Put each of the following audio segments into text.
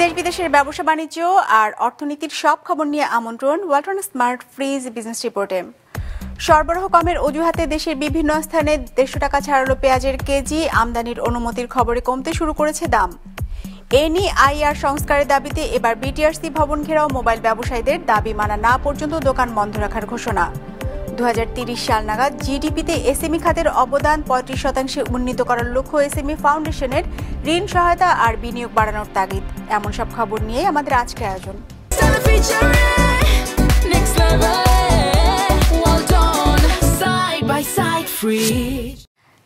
দেশ বিদেশের ব্যবসা বাণিজ্য আর অর্থনীতির সব খবর নিয়ে আমন্ত্রণ ওয়ালটন স্মার্ট ফ্রিজ বিজনেস রিপোর্টে। সরবরাহ কমের অজুহাতে দেশের বিভিন্ন স্থানে 150 টাকা ছাড়ালো পেঁয়াজের কেজি। আমদানির অনুমতির খবরে কমতে শুরু করেছে দাম। এনইআইআর সংস্কারের দাবিতে এবার বিটিআরসি ভবন ঘেরাও মোবাইল ব্যবসায়ীদের দাবি মানা না পর্যন্ত দোকান বন্ধ রাখার ঘোষণা। 2030 সাল নাগাদ জিডিপিতে এসএমই খাতের অবদান 35% উন্নীত করার লক্ষ্য এসএমই ফাউন্ডেশনের ঋণ সহায়তা আর বিনিয়োগ বাড়ানোর তাগিদ। এমন সব খবর নিয়ে আমাদের আজকের আয়োজন।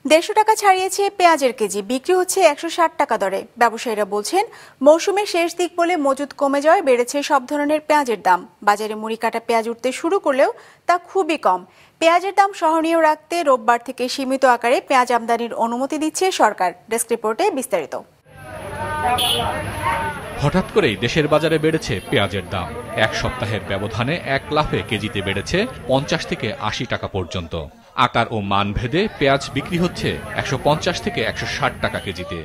150 টাকা ছাড়িয়েছে পেঁয়াজের কেজি, বিক্রি হচ্ছে 160 টাকা দরে। ব্যবসায়ীরা বলছেন, মৌসুমের শেষ দিক বলে মজুদ কমে যাওয়ায় বেড়েছে সব ধরনের পেঁয়াজের দাম। বাজারে মুড়ি কাটা পেঁয়াজ উঠতে শুরু করলেও তা খুবই কম। পেঁয়াজের দাম সহনীয় রাখতে রোববার থেকে সীমিত আকারে পেঁয়াজ আমদানির অনুমতি দিচ্ছে সরকার। ডেস্ক রিপোর্টে বিস্তারিত। হঠাৎ করেই দেশের বাজারে বেড়েছে পেঁয়াজের দাম। এক সপ্তাহের ব্যবধানে এক লাফে কেজিতে বেড়েছে 50 থেকে 80 টাকা পর্যন্ত। আকার ও মান ভেদে পেঁয়াজ বিক্রি হচ্ছে 150 থেকে 160 টাকা কেজিতে।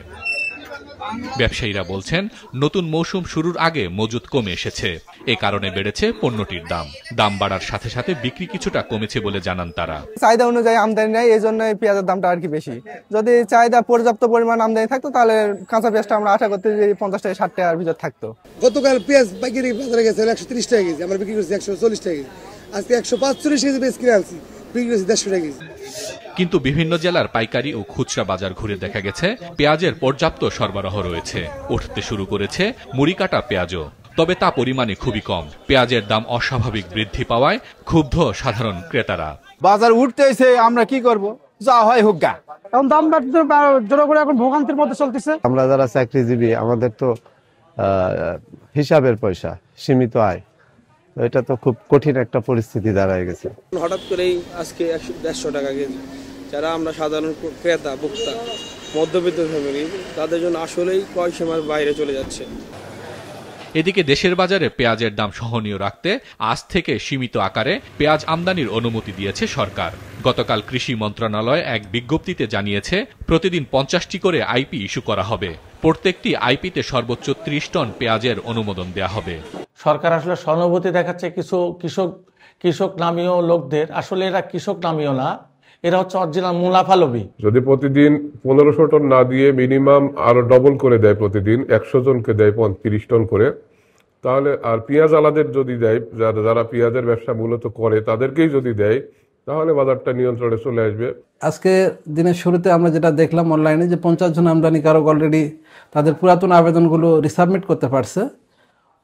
ব্যবসায়ীরা বলছেন, নতুন মৌসুম শুরুর আগে মজুদ কমে এসেছে, এ কারণে বেড়েছে পণ্যটির দাম। দাম বাড়ার সাথে সাথে বিক্রি কিছুটা কমেছে বলে জানান তারা। চাহিদা অনুযায়ী আমদানি নেই, এই জন্য পেঁয়াজের দামটা আর কি বেশি। যদি চাহিদা পর্যাপ্ত পরিমাণ আমদানি থাকতো তাহলে কাঁচা পেঁয়াজটা আমরা আশা করতে 50 থেকে 60 টাকার ভিতর থাকতো। গতকাল পেঁয়াজ পাইকারি বাজারে গেছে 130 টাকা কেজি, আমরা বিক্রি করছি 140 টাকা কেজি। আজকে 145 কেজি পেঁয়াজ কিনে আনছি, বিক্রি করছি 150 টাকা কেজি। কিন্তু বিভিন্ন জেলার পাইকারি ও খুচরা বাজার ঘুরে দেখা গেছে পেঁয়াজের পর্যাপ্ত সরবরাহ রয়েছে। উঠতে শুরু করেছে মুড়ি কাটা পেঁয়াজও, তবে তা পরিমাণে খুবই কম। পেঁয়াজের দাম অস্বাভাবিক বৃদ্ধি পাওয়ায় ক্ষুব্ধ সাধারণ ক্রেতারা। বাজার উঠতেছে, আমরা কি করব, যা হয় হোক গা। এখন দাম জোর করে এখন ভোগান্তির মধ্যে চলতেছে। আমরা যারা চাকরিজীবী, আমাদের তো হিসাবের পয়সা, সীমিত আয়, এটা তো খুব কঠিন একটা পরিস্থিতি দাঁড়ায় গেছে। হঠাৎ করেই আজকে 150 টাকা কেজি। যারা আমরা সাধারণ ক্রেতা ভোক্তা, মধ্যবিত্ত ফ্যামিলি, তাদের জন্য আসলেই ক্রয় সীমার বাইরে চলে যাচ্ছে। এদিকে দেশের বাজারে পেঁয়াজের দাম সহনীয় রাখতে আজ থেকে সীমিত আকারে পেঁয়াজ আমদানির অনুমতি দিয়েছে সরকার। গতকাল কৃষি মন্ত্রণালয় এক বিজ্ঞপ্তিতে জানিয়েছে, প্রতিদিন 50টি করে আইপি ইস্যু করা হবে। প্রত্যেকটি আইপিতে সর্বোচ্চ 30 টন পেঁয়াজের অনুমোদন দেয়া হবে। সরকার আসলে সহানুভূতি দেখাচ্ছে কিছু কৃষক নামীয় লোকদের। আসলে এরা কৃষক নামীয় না, এরা হচ্ছে অরিজিনাল মুনাফা লোভী। যদি প্রতিদিন 1500 টন না দিয়ে মিনিমাম আরো ডবল করে দেয়, প্রতিদিন 100 জনকে দেয় 30 টন করে, তাহলে আর পেঁয়াজ আলাদের যদি দেয়, যারা পেঁয়াজের ব্যবসা মূলত করে তাদেরকেই যদি দেয়, তাহলে বাজারটা নিয়ন্ত্রণে চলে আসবে। আজকে দিনের শুরুতে আমরা যেটা দেখলাম অনলাইনে, যে 50 জন আমদানিকারক অলরেডি তাদের পুরাতন আবেদনগুলো রিসাবমিট করতে পারছে।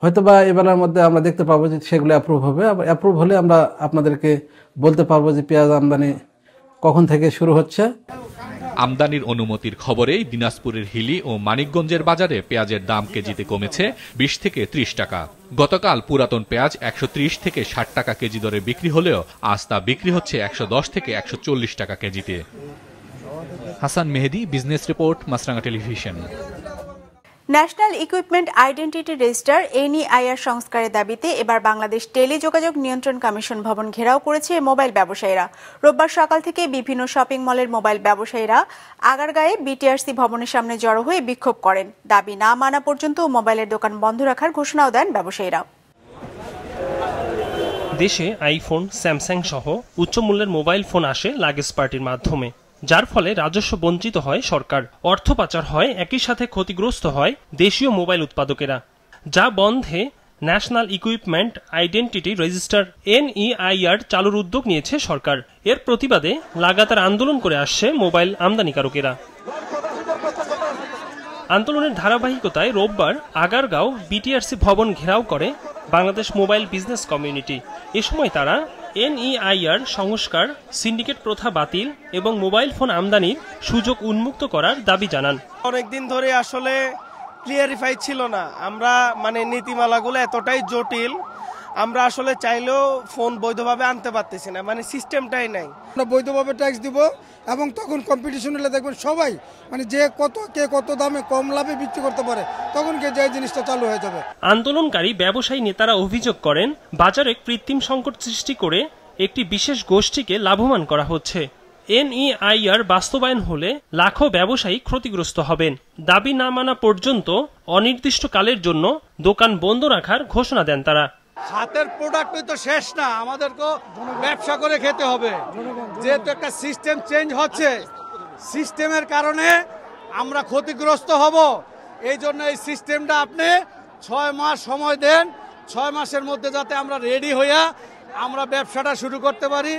হয়তোবা এবেলার মধ্যে আমরা দেখতে পাবো যে সেগুলো অ্যাপ্রুভ হবে। অ্যাপ্রুভ হলে আমরা আপনাদেরকে বলতে পারবো যে পেঁয়াজ আমদানি কখন থেকে শুরু হচ্ছে। আমদানির অনুমতির খবরেই দিনাজপুরের হিলি ও মানিকগঞ্জের বাজারে পেঁয়াজের দাম কেজিতে কমেছে 20 থেকে 30 টাকা। গতকাল পুরাতন পেঁয়াজ 130 থেকে 60 টাকা কেজি দরে বিক্রি হলেও আজ তা বিক্রি হচ্ছে 110 থেকে 140 টাকা কেজিতে। Hasan Mehedi, business report, Maasranga television. National equipment identity register NEIR সংস্কারের দাবিতে এবার বাংলাদেশ টেলিযোগাযোগ নিয়ন্ত্রণ কমিশন ভবন ঘেরাও করেছে মোবাইল ব্যবসায়ীরা। রোববার সকাল থেকে বিভিন্ন শপিং মলের মোবাইল ব্যবসায়ীরা আগারগাঁয়ে বিটিআরসি ভবনের সামনে জড়ো হয়ে বিক্ষোভ করেন। দাবি না মানা পর্যন্ত মোবাইলের দোকান বন্ধ রাখার ঘোষণাও দেন ব্যবসায়ীরা। দেশে আইফোন, স্যামসাং সহ উচ্চমূল্যের মোবাইল ফোন আসে লাগেজ পার্টির মাধ্যমে, যার ফলে রাজস্ব বঞ্চিত হয় সরকার, অর্থ পাচার হয়, একই সাথে ক্ষতিগ্রস্ত হয় দেশীয় মোবাইল উৎপাদকেরা। যা বন্ধে national equipment identity register NEIR চালুর উদ্যোগ নিয়েছে সরকার। এর প্রতিবাদে লাগাতার আন্দোলন করে আসছে মোবাইল আমদানিকারকেরা। আন্দোলনের ধারাবাহিকতায় রোববার আগারগাঁও বিটিআরসি ভবন ঘেরাও করে বাংলাদেশ মোবাইল বিজনেস কমিউনিটি। এ সময় তারা এনইআইআর সংস্কার, সিন্ডিকেট প্রথা বাতিল এবং মোবাইল ফোন আমদানির সুযোগ উন্মুক্ত করার দাবি জানান। অনেকদিন ধরে আসলে ক্লিয়ারিফাই ছিল না, আমরা নীতিমালাগুলো এতটাই জটিল, আমরা আসলে চাইলেও ফোন বৈধভাবে আনতে পারতেছি না, সিস্টেমটাই নাই। আমরা বৈধভাবে ট্যাক্স দিব এবং তখন কম্পিটিশন হলে দেখবেন সবাই যে কে কত দামে কম লাভে বিক্রি করতে পারে, তখন যে জিনিসটা চালু হয়ে যাবে। আন্দোলনকারী ব্যবসায়ী নেতারা অভিযোগ করেন, বাজারে কৃত্রিম সংকট সৃষ্টি করে একটি বিশেষ গোষ্ঠীকে লাভবান করা হচ্ছে। এনইআইআর বাস্তবায়ন হলে লাখো ব্যবসায়ী ক্ষতিগ্রস্ত হবেন। দাবি না মানা পর্যন্ত অনির্দিষ্টকালের জন্য দোকান বন্ধ রাখার ঘোষণা দেন তারা। হাতের প্রোডাক্টই তো শেষ না, আমাদেরকেও ব্যবসা করে খেতে হবে। যেহেতু একটা সিস্টেম চেঞ্জ হচ্ছে, সিস্টেমের কারণে আমরা ক্ষতিগ্রস্ত হব। এই জন্য এই সিস্টেমটা আপনি 6 মাস সময় দেন, 6 মাসের মধ্যে যাতে আমরা রেডি হইয়া আমরা ব্যবসাটা শুরু করতে পারি।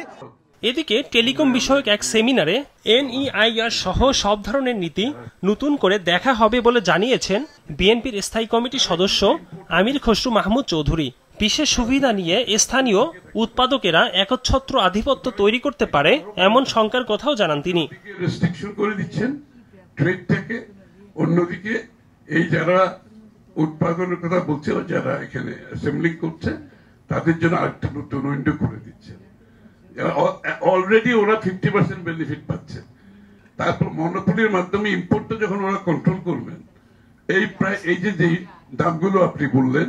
এদিকে টেলিকম বিষয়ক এক সেমিনারে এনইআইআর সহ সব ধরনের নীতি নতুন করে দেখা হবে বলে জানিয়েছেন বিএনপির স্থায়ী কমিটির সদস্য আমির খসরু মাহমুদ চৌধুরী। বিশেষ সুবিধা নিয়ে স্থানীয় উৎপাদকেরা একচ্ছত্র আধিপত্য তৈরি করতে পারে এমন শঙ্কার কথাও জানান তিনি। রেস্ট্রিকশন করে দিচ্ছেন ট্রেডটাকে, অন্যদিকে এই যারা উৎপাদনের কথা বলছে, যারা এখানে অ্যাসেম্বলিং করছে, তাদের জন্য আরেকটা নতুন উইন্ডো করে দিচ্ছে। অলরেডি ওরা 50% বেনিফিট পাচ্ছে। তারপর মনোপলির মাধ্যমে ইম্পোর্টটা যখন ওরা কন্ট্রোল করবেন, এই যে দামগুলো আপনি বললেন,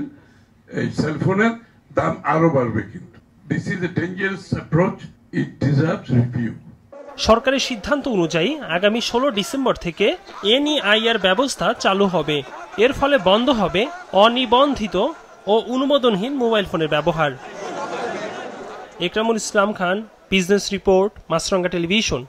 এই সেলফোনের দাম আরো বাড়বে। কিন্তু this is a dangerous approach, it deserves review. সরকারের সিদ্ধান্ত অনুযায়ী আগামী 16 ডিসেম্বর থেকে এনইআইআর ব্যবস্থা চালু হবে। এর ফলে বন্ধ হবে অনিবন্ধিত ও অনুমোদনহীন মোবাইল ফোনের ব্যবহার। একরামুল ইসলাম খান, বিজনেস রিপোর্ট, মাছরাঙ্গা টেলিভিশন।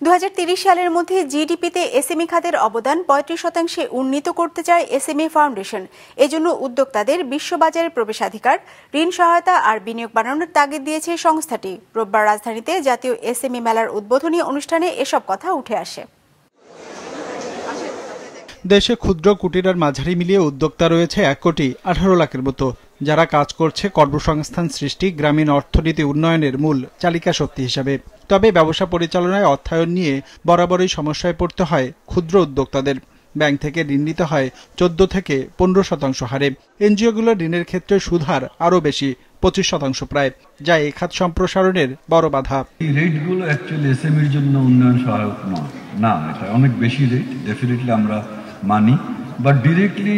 2030 সালের মধ্যে জিডিপিতে এসএমই খাতের অবদান 35% উন্নীত করতে চায় এসএমই ফাউন্ডেশন। এজন্য উদ্যোক্তাদের বিশ্ববাজারে প্রবেশাধিকার, ঋণ সহায়তা আর বিনিয়োগ বাড়ানোর তাগিদ দিয়েছে সংস্থাটি। রোববার রাজধানীতে জাতীয় এসএমই মেলার উদ্বোধনী অনুষ্ঠানে এসব কথা উঠে আসে। দেশে ক্ষুদ্র, কুটির আর মাঝারি মিলিয়ে উদ্যোক্তা রয়েছে 1,18 লাখের মতো, যারা কাজ করছে কর্মসংস্থান সৃষ্টি, গ্রামীণ অর্থনীতি উন্নয়নের মূল চালিকা শক্তি হিসাবে। তবে ব্যবসা পরিচালনায় অর্থায়ন নিয়ে বরাবরই সমস্যায় পড়তে হয় ক্ষুদ্র উদ্যোক্তাদের। ব্যাংক থেকে ঋণ নিতে হয় 14 থেকে 15% হারে। এনজিওগুলো ঋণের ক্ষেত্রে সুদ হার আরও বেশি, 25% প্রায়, যা এই খাত সম্প্রসারণের বড় বাধা। এই রেটগুলো অ্যাকচুয়ালি এসএমইর জন্য উন্নয়ন সহায়ক নয়, না, এটা অনেক বেশি রেট, ডেফিনেটলি আমরা মানি, বাট ডিরেক্টলি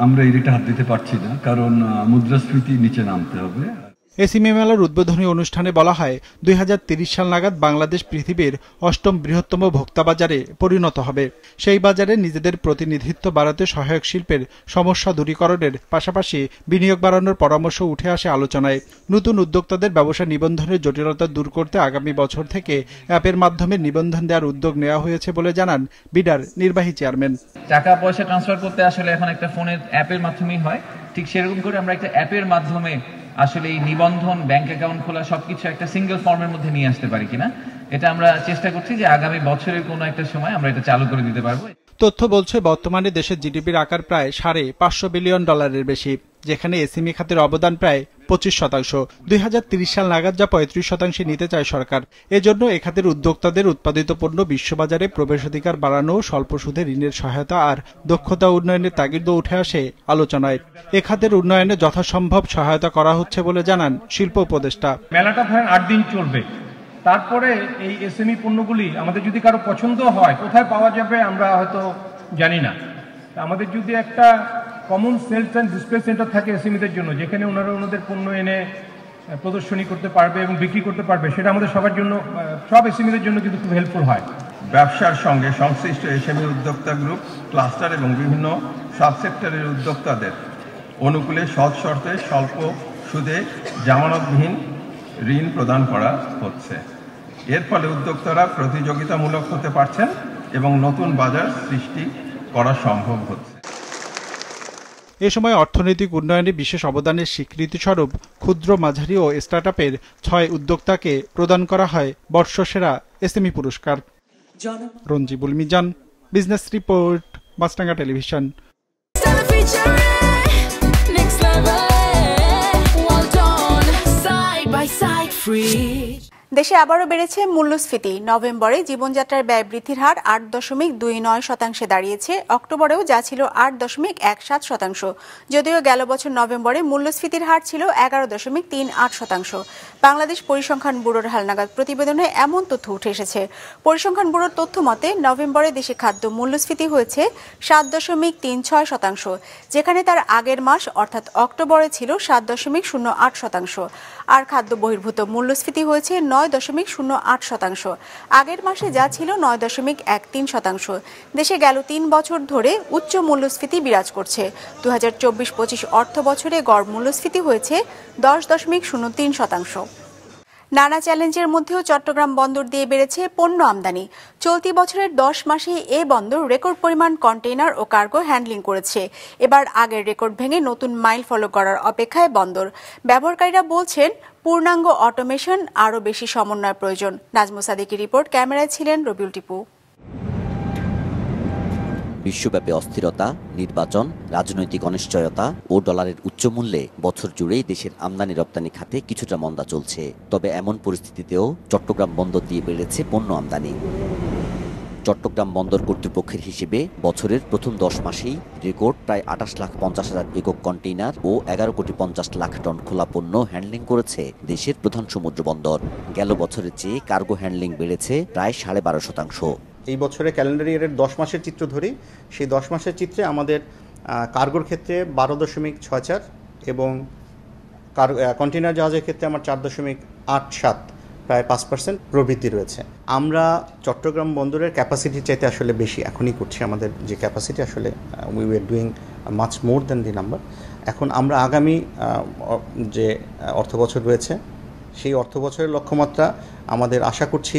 আমরা এই রেটে হাত দিতে পারছি না, কারণ মুদ্রাস্ফীতি নিচে নামতে হবে। এসএমই মেলার উদ্বোধনী অনুষ্ঠানে বলা হয় 2030 সাল নাগাদ বাংলাদেশ পৃথিবীর 8ম বৃহত্তম ভোক্তা বাজারে পরিণত হবে। সেই বাজারে নিজেদের প্রতিনিধিত্ব বাড়াতে সহায়ক শিল্পের সমস্যা দূরীকরণের পাশাপাশি বিনিয়োগ বাড়ানোর পরামর্শ উঠে আসে আলোচনায়। নতুন উদ্যোক্তাদের ব্যবসা নিবন্ধনের জটিলতা দূর করতে আগামী বছর থেকে অ্যাপের মাধ্যমে নিবন্ধন দেওয়ার উদ্যোগ নেওয়া হয়েছে বলে জানান বিডার নির্বাহী চেয়ারম্যান। টাকা পয়সা ট্রান্সফার করতে আসলে এখন একটা ফোনের অ্যাপের মাধ্যমেই হয়, ঠিক সেরকম করে আমরা একটা অ্যাপের মাধ্যমে আসলে এই নিবন্ধন, ব্যাংক অ্যাকাউন্ট খোলা সবকিছু একটা সিঙ্গেল ফর্মের মধ্যে নিয়ে আসতে পারি কিনা, এটা আমরা চেষ্টা করছি যে আগামী বছরের কোনো একটা সময় আমরা এটা চালু করে দিতে পারবো। তথ্য বলছে বর্তমানে দেশের জিডিপির আকার প্রায় $550 বিলিয়ন বেশি, যেখানে এসএমই খাতের অবদান প্রায় 25%। 2030 সাল নাগাদ যা 35% নিতে চায় সরকার। এজন্য এ খাতের উদ্যোক্তাদের উৎপাদিত পণ্য বিশ্ববাজারে প্রবেশাধিকার বাড়ানো, স্বল্প সুদে ঋণের সহায়তা আর দক্ষতা উন্নয়নের তাগিদও উঠে আসে আলোচনায়। এ খাতের উন্নয়নে যথাসম্ভব সহায়তা করা হচ্ছে বলে জানান শিল্প উপদেষ্টা। মেলাটা ধরেন 8 দিন চলবে, তারপরে এই এসএমই পণ্যগুলি আমাদের যদি কারো পছন্দ হয় কোথায় পাওয়া যাবে আমরা হয়তো জানি না। আমাদের যদি একটা common sales and display centre থাকে এসএমইদের জন্য, যেখানে ওনারা ওনাদের পণ্য এনে প্রদর্শনী করতে পারবে এবং বিক্রি করতে পারবে, সেটা আমাদের সবার জন্য, সব এসএমইদের জন্য কিন্তু খুব হেল্পফুল হয়। ব্যবসার সঙ্গে সংশ্লিষ্ট এসএমই উদ্যোক্তা গ্রুপ, ক্লাস্টার এবং বিভিন্ন সাবসেক্টরের উদ্যোক্তাদের অনুকূলে সৎ শর্তে স্বল্প সুদে জামানতবিহীন ঋণ প্রদান করা হচ্ছে। এর ফলে উদ্যোক্তারা প্রতিযোগিতামূলক হতে পারছেন এবং নতুন বাজার সৃষ্টি করা সম্ভব হচ্ছে। এ সময় অর্থনৈতিক উন্নয়নে বিশেষ অবদানের স্বীকৃতিস্বরূপ ক্ষুদ্র, মাঝারি ও স্টার্টআপের 6 উদ্যোক্তাকে প্রদান করা হয় বর্ষসেরা এসএমই পুরস্কার। রঞ্জিবুল মিজান, বিজনেস রিপোর্ট, মাছরাঙ্গা টেলিভিশন। দেশে আবারও বেড়েছে মূল্যস্ফীতি। নভেম্বরে জীবনযাত্রার ব্যয় বৃদ্ধির হার 8.29% দাঁড়িয়েছে, অক্টোবরেও যা ছিল 8.17%। যদিও গেল বছর নভেম্বরে মূল্যস্ফীতির হার ছিল 11.38%। বাংলাদেশ পরিসংখ্যান ব্যুরোর হালনাগাদ প্রতিবেদনে এমন তথ্য উঠে এসেছে। পরিসংখ্যান ব্যুরোর তথ্য মতে নভেম্বরে দেশে খাদ্য মূল্যস্ফীতি হয়েছে 7.36%, যেখানে তার আগের মাস অর্থাৎ অক্টোবরে ছিল 7.08%। আর খাদ্য বহির্ভূত মূল্যস্ফীতি হয়েছে 9.08%। আগের মাসে যা ছিল 9.13%। দেশে গেল 3 বছর ধরে উচ্চ মূল্যস্ফীতি বিরাজ করছে। 2024-25 অর্থ বছরে গড় মূল্যস্ফীতি হয়েছে 10.03%। নানা চ্যালেঞ্জের মধ্যেও চট্টগ্রাম বন্দর দিয়ে বেড়েছে পণ্য আমদানি। চলতি বছরের 10 মাসে এ বন্দর রেকর্ড পরিমাণ কন্টেইনার ও কার্গো হ্যান্ডলিং করেছে। এবার আগের রেকর্ড ভেঙে নতুন মাইল ফলক করার অপেক্ষায় বন্দর। ব্যবহারকারীরা বলছেন পূর্ণাঙ্গ অটোমেশন আরও বেশি সমন্বয় প্রয়োজন। নাজমুল সাদিকের রিপোর্ট, ক্যামেরায় ছিলেন রবিউল টিপু। বিশ্বব্যাপী অস্থিরতা, নির্বাচন, রাজনৈতিক অনিশ্চয়তা ও ডলারের উচ্চ মূল্যে বছর জুড়েই দেশের আমদানি রপ্তানি খাতে কিছুটা মন্দা চলছে। তবে এমন পরিস্থিতিতেও চট্টগ্রাম বন্দর দিয়ে বেড়েছে পণ্য আমদানি। চট্টগ্রাম বন্দর কর্তৃপক্ষের হিসেবে বছরের প্রথম 10 মাসেই রেকর্ড প্রায় 28,50,000 একক কন্টেইনার ও 11,50,00,000 টন খোলা পণ্য হ্যান্ডলিং করেছে দেশের প্রধান সমুদ্র বন্দর। গেল বছরের চেয়ে কার্গো হ্যান্ডলিং বেড়েছে প্রায় 12.5%। এই বছরে ক্যালেন্ডার ইয়ারের 10 মাসের চিত্র ধরি, সেই 10 মাসের চিত্রে আমাদের কার্গোর ক্ষেত্রে 12.64 এবং কন্টেইনার জাহাজের ক্ষেত্রে আমার 4.87, প্রায় 5% প্রবৃদ্ধি রয়েছে। আমরা চট্টগ্রাম বন্দরের ক্যাপাসিটির চাইতে আসলে বেশি এখনই করছি। আমাদের যে ক্যাপাসিটি আসলে we were doing much more than the number. এখন আমরা আগামী যে অর্থবছর রয়েছে সেই অর্থবছরের লক্ষ্যমাত্রা আমাদের আশা করছি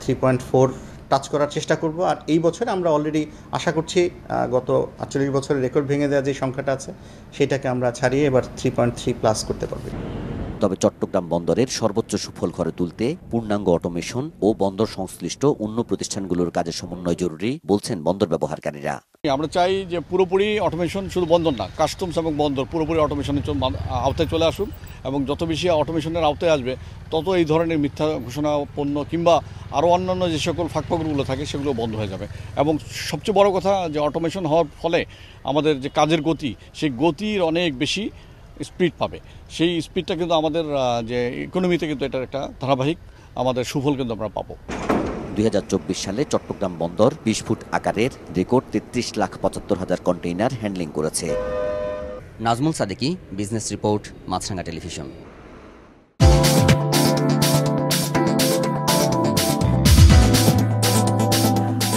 3.4 টাচ করার চেষ্টা করব। আর এই বছরে আমরা অলরেডি আশা করছি গত 48 বছরের রেকর্ড ভেঙে দেওয়া যে সংখ্যাটা আছে সেটাকে আমরা ছাড়িয়ে এবার 3.3 প্লাস করতে পারব। তবে চট্টগ্রাম বন্দরের সর্বোচ্চ সুফল করে তুলতে পূর্ণাঙ্গ অটোমেশন ও বন্দর সংশ্লিষ্ট অন্য প্রতিষ্ঠানগুলোর কাজে সমন্বয় জরুরি বলছেন বন্দর ব্যবহারকারীরা। আমরা চাই যে পুরোপুরি অটোমেশন, শুধু বন্দর না, কাস্টমস এবং বন্দর পুরোপুরি অটোমেশনের আওতায় চলে আসুন এবং যত বেশি অটোমেশনের আওতায় আসবে তত এই ধরনের মিথ্যা ঘোষণা পণ্য কিংবা আরও অন্যান্য যে সকল ফাঁকফোকরগুলো থাকে সেগুলো বন্ধ হয়ে যাবে। এবং সবচেয়ে বড় কথা যে অটোমেশন হওয়ার ফলে আমাদের যে কাজের গতি, সেই গতির অনেক বেশি স্পিড পাবে। সেই স্পিডটা কিন্তু আমাদের যে ইকোনমিতে কিন্তু এটার একটা ধারাবাহিক আমাদের সুফল কিন্তু আমরা পাবো। 2024 সালে চট্টগ্রাম বন্দর 20 ফুট আকারের রেকর্ড 33,75,000 কন্টেইনার হ্যান্ডলিং করেছে। নাজমুল সাদিকি, বিজনেস রিপোর্ট, মাছরাঙ্গা টেলিভিশন।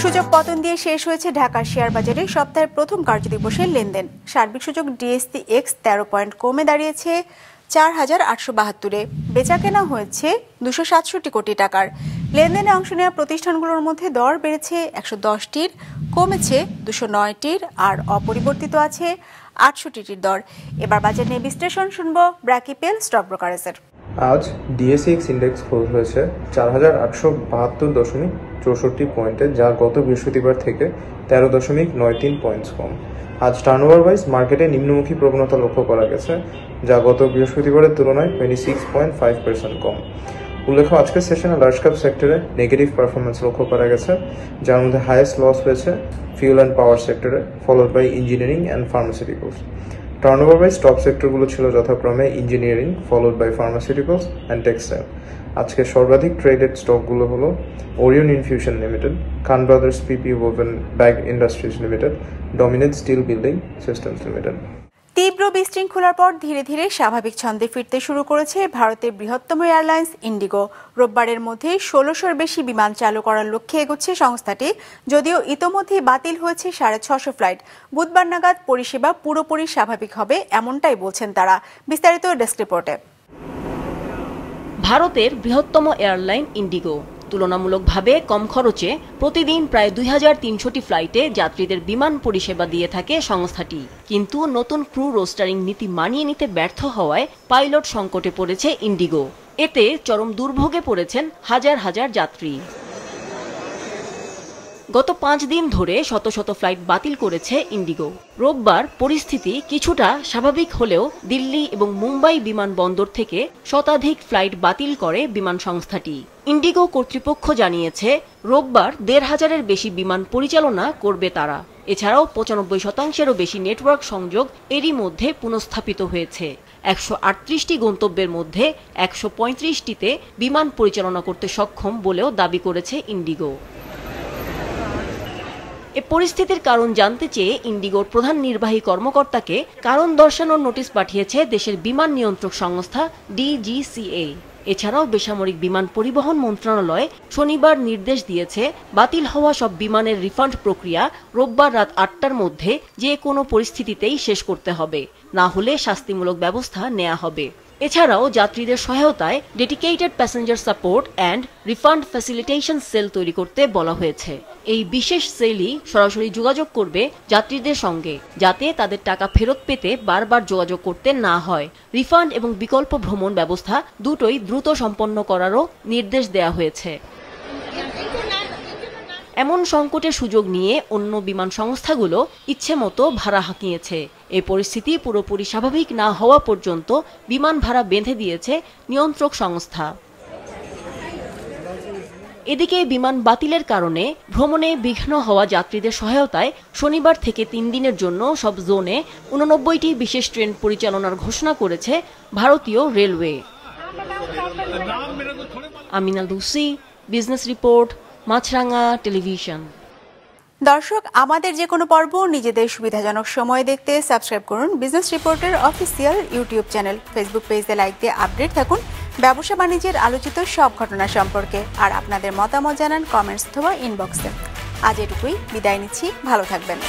সূচক পতন দিয়ে শেষ হয়েছে ঢাকার শেয়ার বাজারে সপ্তাহের প্রথম কার্যদিবসের লেনদেন। সার্বিক সূচক ডিএসসি এক্স 13 পয়েন্ট কমে দাঁড়িয়েছে 4,872-এ। বেচাকেনা হয়েছে 267 কোটি টাকার। লেনদেনে অংশ নেওয়া প্রতিষ্ঠানগুলোর মধ্যে দর বেড়েছে 110টির, কমেছে 209টির, আর অপরিবর্তিত আছে 68টির দর। এবার বাজার নিয়ে বিশ্লেষণ শুনব ব্র্যাকিপেল স্টক ব্রোকারেজের। আজ ডিএসসি এক্স ইন্ডেক্স ক্লোজ হয়েছে 4,872.64 পয়েন্টে, যা গত বৃহস্পতিবার থেকে 13.93 পয়েন্টস কম। আজ টার্নওভার ওয়াইজ মার্কেটে নিম্নমুখী প্রবণতা লক্ষ্য করা গেছে, যা গত বৃহস্পতিবারের তুলনায় 26.5% কম। উল্লেখ্য, আজকের সেশনে লার্জ ক্যাপ সেক্টরে নেগেটিভ পারফরমেন্স লক্ষ্য করা গেছে, যার মধ্যে হাইয়েস্ট লস হয়েছে ফিউল অ্যান্ড পাওয়ার সেক্টরে, followed by engineering and pharmaceuticals. Turnover wise top সেক্টরগুলো ছিল যথাক্রমে engineering, followed by pharmaceuticals and textile. আজকে সর্বাধিক ট্রেডেড স্টকগুলো হলো Orion Infusion Limited, Khan Brothers PP Woven Bag Industries Limited, Dominate Steel Building Systems Limited. তীব্র বিশৃঙ্খলার পর ধীরে ধীরে স্বাভাবিক ছন্দে ফিরতে শুরু করেছে ভারতের বৃহত্তম এয়ারলাইন্স ইন্ডিগো। রোববারের মধ্যে 1600-র বেশি বিমান চালু করার লক্ষ্যে এগোচ্ছে সংস্থাটি, যদিও ইতোমধ্যেই বাতিল হয়েছে 650 ফ্লাইট। বুধবার নাগাদ পরিষেবা পুরোপুরি স্বাভাবিক হবে এমনটাই বলছেন তারা। বিস্তারিত ডেস্ক রিপোর্টে। ভারতের বৃহত্তম এয়ারলাইন ইন্ডিগো তুলনামূলকভাবে কম খরচে প্রতিদিন প্রায় 2300টি ফ্লাইটে যাত্রীদের বিমান পরিষেবা দিয়ে থাকে সংস্থাটি। কিন্তু নতুন ক্রু রোস্টারিং নীতি মানিয়ে নিতে ব্যর্থ হওয়ায় পাইলট সংকটে পড়েছে ইন্ডিগো। এতে চরম দুর্ভোগে পড়েছেন হাজার হাজার যাত্রী। গত 5 দিন ধরে শত শত ফ্লাইট বাতিল করেছে ইন্ডিগো। রোববার পরিস্থিতি কিছুটা স্বাভাবিক হলেও দিল্লি এবং মুম্বাই বিমানবন্দর থেকে শতাধিক ফ্লাইট বাতিল করে বিমান সংস্থাটি। ইন্ডিগো কর্তৃপক্ষ জানিয়েছে রোববার 1,500-এর বেশি বিমান পরিচালনা করবে তারা। এছাড়াও 95%-এরও বেশি নেটওয়ার্ক সংযোগ এরই মধ্যে পুনঃস্থাপিত হয়েছে। 138টি গন্তব্যের মধ্যে 135টিতে বিমান পরিচালনা করতে সক্ষম বলেও দাবি করেছে ইন্ডিগো। এ পরিস্থিতির কারণ জানতে চেয়ে ইন্ডিগোর প্রধান নির্বাহী কর্মকর্তাকে কারণ দর্শানোর নোটিশ পাঠিয়েছে দেশের বিমান নিয়ন্ত্রক সংস্থা ডিজিসিএ। এছাড়াও বেসামরিক বিমান পরিবহন মন্ত্রণালয় শনিবার নির্দেশ দিয়েছে বাতিল হওয়া সব বিমানের রিফান্ড প্রক্রিয়া রোববার রাত ৮টার মধ্যে যে কোনো পরিস্থিতিতেই শেষ করতে হবে, না হলে শাস্তিমূলক ব্যবস্থা নেওয়া হবে। এছাড়াও যাত্রীদের সহায়তায় dedicated passenger support and refund facilitation cell তৈরি করতে বলা হয়েছে। এই বিশেষ সেলই সরাসরি যোগাযোগ করবে যাত্রীদের সঙ্গে, যাতে তাদের টাকা ফেরত পেতে বারবার যোগাযোগ করতে না হয়। রিফান্ড এবং বিকল্প ভ্রমণ ব্যবস্থা দুটোই দ্রুত সম্পন্ন করারও নির্দেশ দেওয়া হয়েছে। এমন সংকটের সুযোগ নিয়ে অন্য বিমান সংস্থাগুলো ইচ্ছেমতো ভাড়া হাঁকিয়েছে। এই পরিস্থিতি পুরোপুরি স্বাভাবিক না হওয়া পর্যন্ত বিমান ভাড়া বেঁধে দিয়েছে নিয়ন্ত্রক সংস্থা। এদিকে বিমান বাতিলের কারণে ভ্রমণে বিঘ্ন হওয়া যাত্রীদের সহায়তায় শনিবার থেকে ৩ দিনের জন্য সব জোনে ৮৯টি বিশেষ ট্রেন পরিচালনার ঘোষণা করেছে ভারতীয় railway. Amina Lucy, business report, Maasranga television. দর্শক, আমাদের যে কোনো পর্ব নিজেদের সুবিধাজনক সময় দেখতে সাবস্ক্রাইব করুন বিজনেস রিপোর্টের অফিসিয়াল ইউটিউব চ্যানেল। ফেসবুক পেজে লাইক দিয়ে আপডেট থাকুন ব্যবসা বাণিজ্যের আলোচিত সব ঘটনা সম্পর্কে। আর আপনাদের মতামত জানান কমেন্টস অথবা ইনবক্সে। আজ এটুকুই, বিদায় নিচ্ছি, ভালো থাকবেন।